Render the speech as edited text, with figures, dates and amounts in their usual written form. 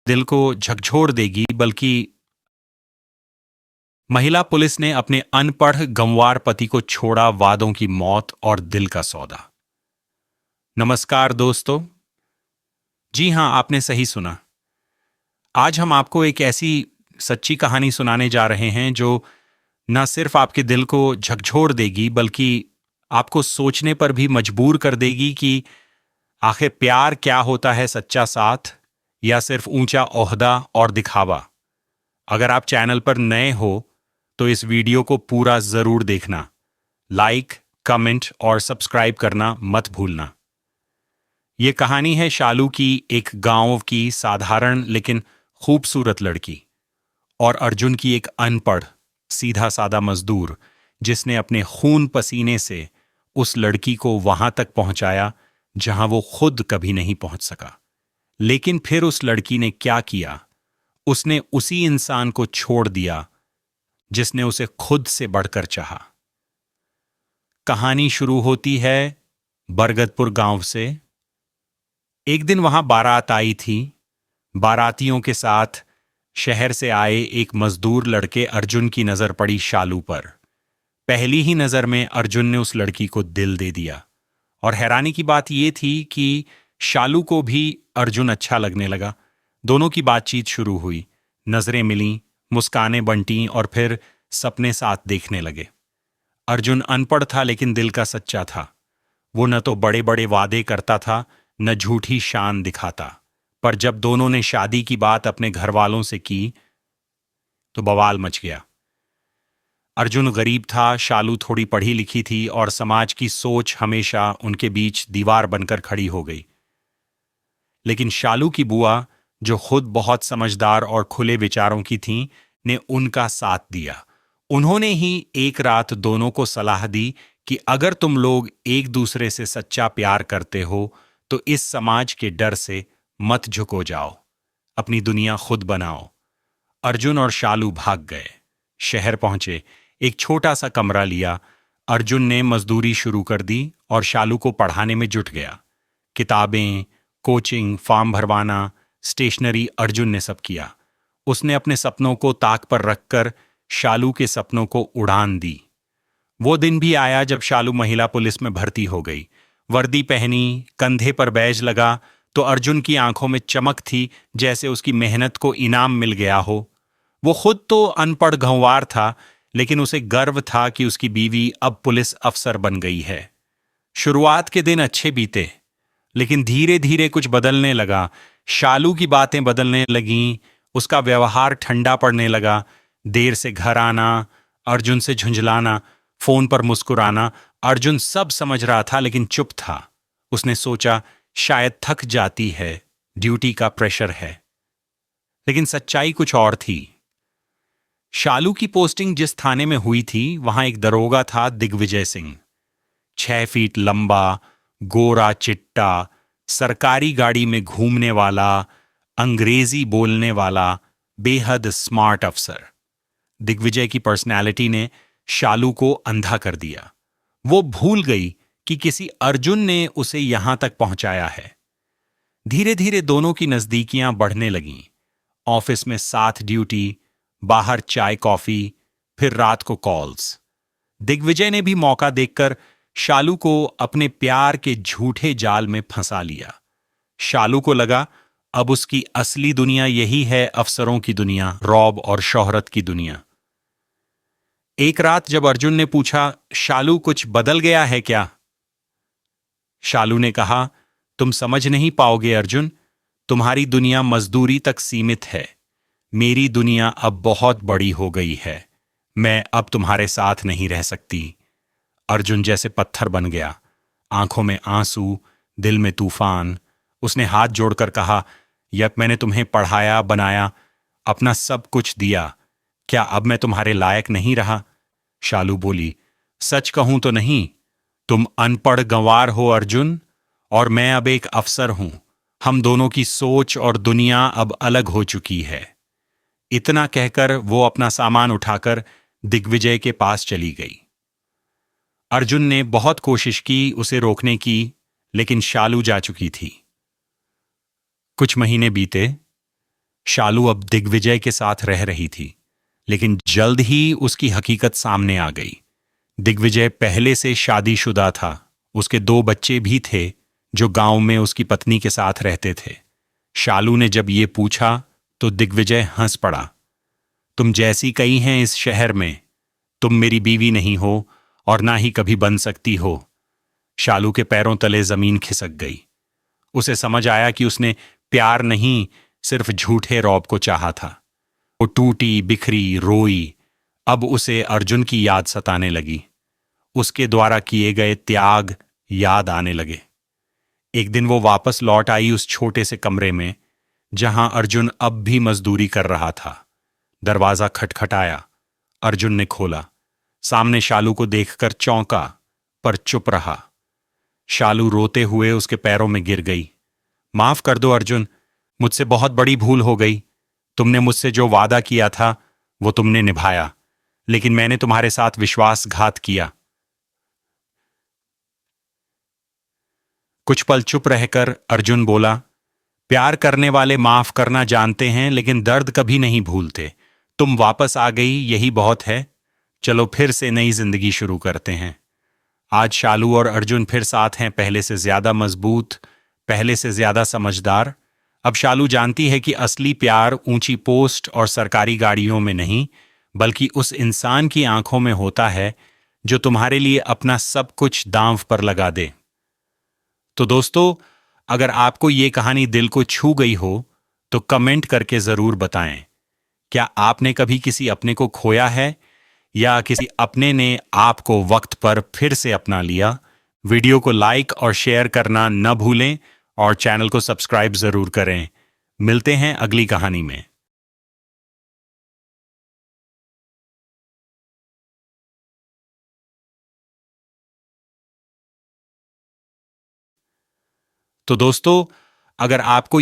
दिल को झकझोर देगी, बल्कि महिला पुलिस ने अपने अनपढ़ गंवार पति को छोड़ा वादों की मौत और दिल का सौदा। नमस्कार दोस्तों। जी हां, आपने सही सुना। आज हम आपको एक ऐसी सच्ची कहानी सुनाने जा रहे हैं जो न सिर्फ आपके दिल को झकझोर देगी, बल्कि आपको सोचने पर भी मजबूर कर देगी कि आखिर प्यार क्या होता है, सच्चा साथ या सिर्फ ऊंचा ओहदा और दिखावा। अगर आप चैनल पर नए हो तो इस वीडियो को पूरा जरूर देखना। लाइक, कमेंट और सब्सक्राइब करना मत भूलना। यह कहानी है शालू की, एक गांव की साधारण लेकिन खूबसूरत लड़की, और अर्जुन की, एक अनपढ़ सीधा सादा मजदूर जिसने अपने खून पसीने से उस लड़की को वहां तक पहुंचाया जहां वो खुद कभी नहीं पहुंच सका। लेकिन फिर उस लड़की ने क्या किया? उसने उसी इंसान को छोड़ दिया जिसने उसे खुद से बढ़कर चाहा। कहानी शुरू होती है बरगदपुर गांव से। एक दिन वहां बारात आई थी। बारातियों के साथ शहर से आए एक मजदूर लड़के अर्जुन की नजर पड़ी शालू पर। पहली ही नजर में अर्जुन ने उस लड़की को दिल दे दिया। और हैरानी की बात यह थी कि शालू को भी अर्जुन अच्छा लगने लगा। दोनों की बातचीत शुरू हुई, नजरें मिलीं, मुस्कानें बंटीं और फिर सपने साथ देखने लगे। अर्जुन अनपढ़ था लेकिन दिल का सच्चा था। वो न तो बड़े बड़े वादे करता था, न झूठी शान दिखाता। पर जब दोनों ने शादी की बात अपने घर वालों से की तो बवाल मच गया। अर्जुन गरीब था, शालू थोड़ी पढ़ी लिखी थी और समाज की सोच हमेशा उनके बीच दीवार बनकर खड़ी हो गई। लेकिन शालू की बुआ, जो खुद बहुत समझदार और खुले विचारों की थीं, ने उनका साथ दिया। उन्होंने ही एक रात दोनों को सलाह दी कि अगर तुम लोग एक दूसरे से सच्चा प्यार करते हो तो इस समाज के डर से मत झुको जाओ, अपनी दुनिया खुद बनाओ। अर्जुन और शालू भाग गए, शहर पहुंचे, एक छोटा सा कमरा लिया। अर्जुन ने मजदूरी शुरू कर दी और शालू को पढ़ाने में जुट गया। किताबें, कोचिंग, फॉर्म भरवाना, स्टेशनरी, अर्जुन ने सब किया। उसने अपने सपनों को ताक पर रखकर शालू के सपनों को उड़ान दी। वो दिन भी आया जब शालू महिला पुलिस में भर्ती हो गई। वर्दी पहनी, कंधे पर बैज लगा तो अर्जुन की आंखों में चमक थी, जैसे उसकी मेहनत को इनाम मिल गया हो। वो खुद तो अनपढ़ गंवार था, लेकिन उसे गर्व था कि उसकी बीवी अब पुलिस अफसर बन गई है। शुरुआत के दिन अच्छे बीते, लेकिन धीरे धीरे कुछ बदलने लगा। शालू की बातें बदलने लगीं, उसका व्यवहार ठंडा पड़ने लगा। देर से घर आना, अर्जुन से झुंझलाना, फोन पर मुस्कुराना। अर्जुन सब समझ रहा था लेकिन चुप था। उसने सोचा शायद थक जाती है, ड्यूटी का प्रेशर है। लेकिन सच्चाई कुछ और थी। शालू की पोस्टिंग जिस थाने में हुई थी, वहां एक दरोगा था, दिग्विजय सिंह। 6 फीट लंबा, गोरा चिट्टा, सरकारी गाड़ी में घूमने वाला, अंग्रेजी बोलने वाला, बेहद स्मार्ट अफसर। दिग्विजय की पर्सनैलिटी ने शालू को अंधा कर दिया। वो भूल गई कि किसी अर्जुन ने उसे यहां तक पहुंचाया है। धीरे धीरे दोनों की नजदीकियां बढ़ने लगीं। ऑफिस में साथ ड्यूटी, बाहर चाय कॉफी, फिर रात को कॉल्स। दिग्विजय ने भी मौका देखकर शालू को अपने प्यार के झूठे जाल में फंसा लिया। शालू को लगा अब उसकी असली दुनिया यही है, अफसरों की दुनिया, रौब और शोहरत की दुनिया। एक रात जब अर्जुन ने पूछा, शालू कुछ बदल गया है क्या? शालू ने कहा, तुम समझ नहीं पाओगे अर्जुन, तुम्हारी दुनिया मजदूरी तक सीमित है। मेरी दुनिया अब बहुत बड़ी हो गई है। मैं अब तुम्हारे साथ नहीं रह सकती। अर्जुन जैसे पत्थर बन गया, आंखों में आंसू, दिल में तूफान। उसने हाथ जोड़कर कहा, यब मैंने तुम्हें पढ़ाया, बनाया, अपना सब कुछ दिया, क्या अब मैं तुम्हारे लायक नहीं रहा? शालू बोली, सच कहूं तो नहीं, तुम अनपढ़ गंवार हो अर्जुन, और मैं अब एक अफसर हूं। हम दोनों की सोच और दुनिया अब अलग हो चुकी है। इतना कहकर वो अपना सामान उठाकर दिग्विजय के पास चली गई। अर्जुन ने बहुत कोशिश की उसे रोकने की, लेकिन शालू जा चुकी थी। कुछ महीने बीते। शालू अब दिग्विजय के साथ रह रही थी, लेकिन जल्द ही उसकी हकीकत सामने आ गई। दिग्विजय पहले से शादीशुदा था। उसके 2 बच्चे भी थे जो गांव में उसकी पत्नी के साथ रहते थे। शालू ने जब ये पूछा तो दिग्विजय हंस पड़ा। तुम जैसी कई हैं इस शहर में, तुम मेरी बीवी नहीं हो और ना ही कभी बन सकती हो। शालू के पैरों तले जमीन खिसक गई। उसे समझ आया कि उसने प्यार नहीं, सिर्फ झूठे रौब को चाहा था। वो टूटी बिखरी रोई। अब उसे अर्जुन की याद सताने लगी। उसके द्वारा किए गए त्याग याद आने लगे। एक दिन वो वापस लौट आई उस छोटे से कमरे में जहां अर्जुन अब भी मजदूरी कर रहा था। दरवाजा खटखटाया। अर्जुन ने खोला। सामने शालू को देखकर चौंका, पर चुप रहा। शालू रोते हुए उसके पैरों में गिर गई। माफ कर दो अर्जुन, मुझसे बहुत बड़ी भूल हो गई। तुमने मुझसे जो वादा किया था वो तुमने निभाया, लेकिन मैंने तुम्हारे साथ विश्वासघात किया। कुछ पल चुप रहकर अर्जुन बोला, प्यार करने वाले माफ करना जानते हैं, लेकिन दर्द कभी नहीं भूलते। तुम वापस आ गई, यही बहुत है। चलो फिर से नई जिंदगी शुरू करते हैं। आज शालू और अर्जुन फिर साथ हैं, पहले से ज्यादा मजबूत, पहले से ज्यादा समझदार। अब शालू जानती है कि असली प्यार ऊंची पोस्ट और सरकारी गाड़ियों में नहीं, बल्कि उस इंसान की आंखों में होता है जो तुम्हारे लिए अपना सब कुछ दांव पर लगा दे। तो दोस्तों, अगर आपको ये कहानी दिल को छू गई हो तो कमेंट करके जरूर बताएं। क्या आपने कभी किसी अपने को खोया है, या किसी अपने ने आपको वक्त पर फिर से अपना लिया? वीडियो को लाइक और शेयर करना न भूलें और चैनल को सब्सक्राइब जरूर करें। मिलते हैं अगली कहानी में। तो दोस्तों, अगर आपको